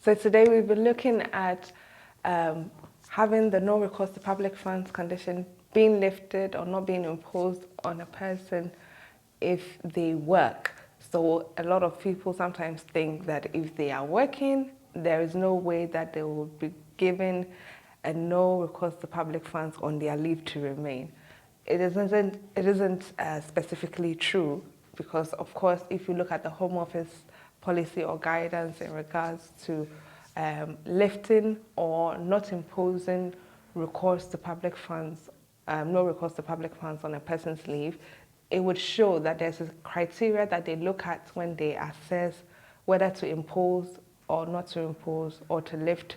So today we've been looking at having the no recourse to public funds condition being lifted or not being imposed on a person if they work. So a lot of people sometimes think that if they are working, there is no way that they will be given a no recourse to public funds on their leave to remain. It isn't specifically true because, of course, if you look at the Home Office policy or guidance in regards to lifting or not imposing recourse to public funds, no recourse to public funds on a person's leave, it would show that there's a criteria that they look at when they assess whether to impose or not to impose or to lift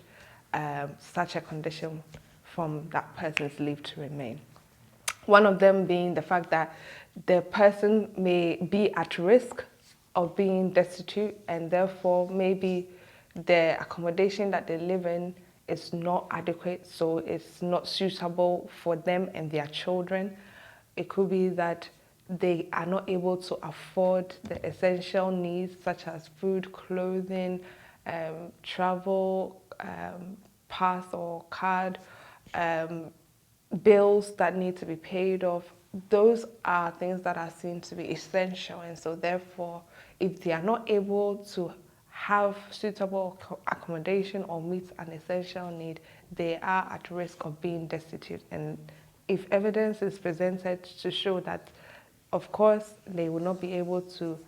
such a condition from that person's leave to remain. One of them being the fact that the person may be at risk of being destitute and therefore maybe the accommodation that they live in is not adequate, so it's not suitable for them and their children. It could be that they are not able to afford the essential needs such as food, clothing, travel, pass or card, bills that need to be paid off. Those are things that are seen to be essential, and so therefore if they are not able to have suitable accommodation or meet an essential need, they are at risk of being destitute. And if evidence is presented to show that, of course, they will not be able to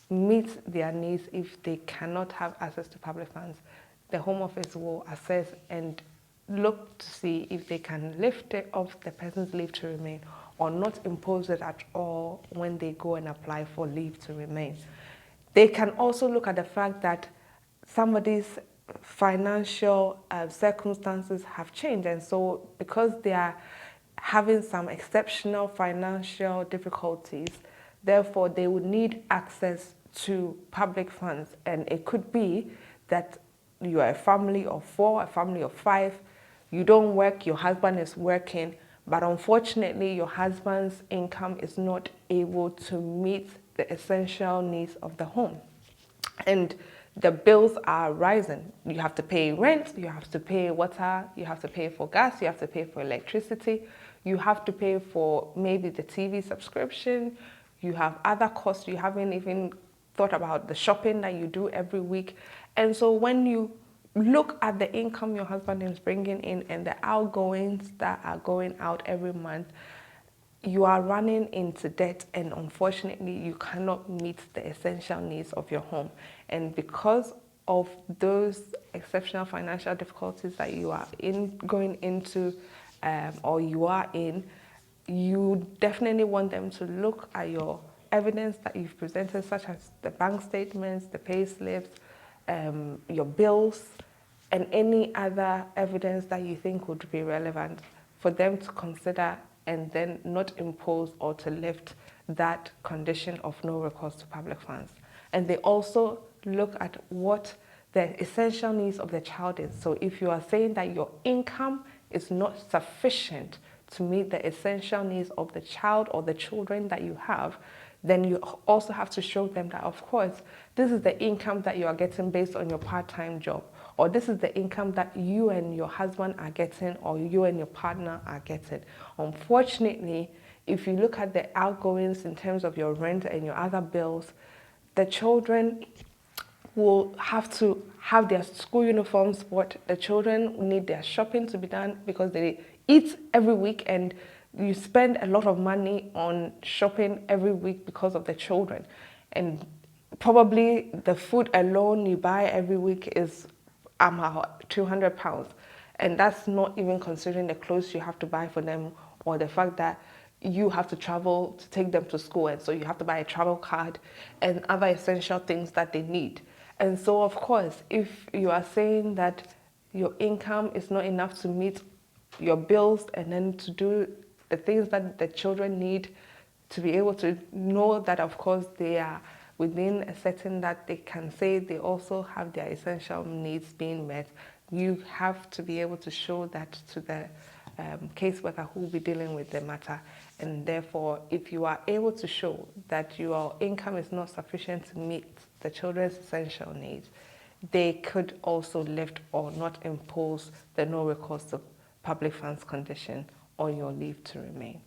meet their needs if they cannot have access to public funds, the Home Office will assess and look to see if they can lift it off the person's leave to remain or not impose it at all when they go and apply for leave to remain. They can also look at the fact that somebody's financial circumstances have changed, and so because they are having some exceptional financial difficulties, therefore they would need access to public funds. And it could be that you are a family of 4, a family of 5, you don't work, your husband is working, but unfortunately your husband's income is not able to meet the essential needs of the home. And the bills are rising. You have to pay rent, you have to pay water, you have to pay for gas, you have to pay for electricity, you have to pay for maybe the TV subscription, you have other costs, you haven't even thought about the shopping that you do every week. And so when you look at the income your husband is bringing in and the outgoings that are going out every month, you are running into debt, and unfortunately you cannot meet the essential needs of your home. And because of those exceptional financial difficulties that you are going into or you are in, you definitely want them to look at your evidence that you've presented, such as the bank statements, the pay slips, your bills, and any other evidence that you think would be relevant for them to consider and then not impose or to lift that condition of no recourse to public funds. And they also look at what the essential needs of the child is. So if you are saying that your income is not sufficient to meet the essential needs of the child or the children that you have, then you also have to show them that, of course, this is the income that you are getting based on your part-time job, or this is the income that you and your husband are getting, or you and your partner are getting. Unfortunately, if you look at the outgoings in terms of your rent and your other bills, the children will have to have their school uniforms bought. The children need their shopping to be done because they eat every week, and you spend a lot of money on shopping every week because of the children. And probably the food alone you buy every week is £200. And that's not even considering the clothes you have to buy for them, or the fact that you have to travel to take them to school, and so you have to buy a travel card and other essential things that they need. And so, of course, if you are saying that your income is not enough to meet your bills and then to do the things that the children need, to be able to know that, of course, they are within a setting that they can say they also have their essential needs being met, you have to be able to show that to the caseworker who will be dealing with the matter. And therefore, if you are able to show that your income is not sufficient to meet the children's essential needs, they could also lift or not impose the no recourse to public funds condition on your leave to remain.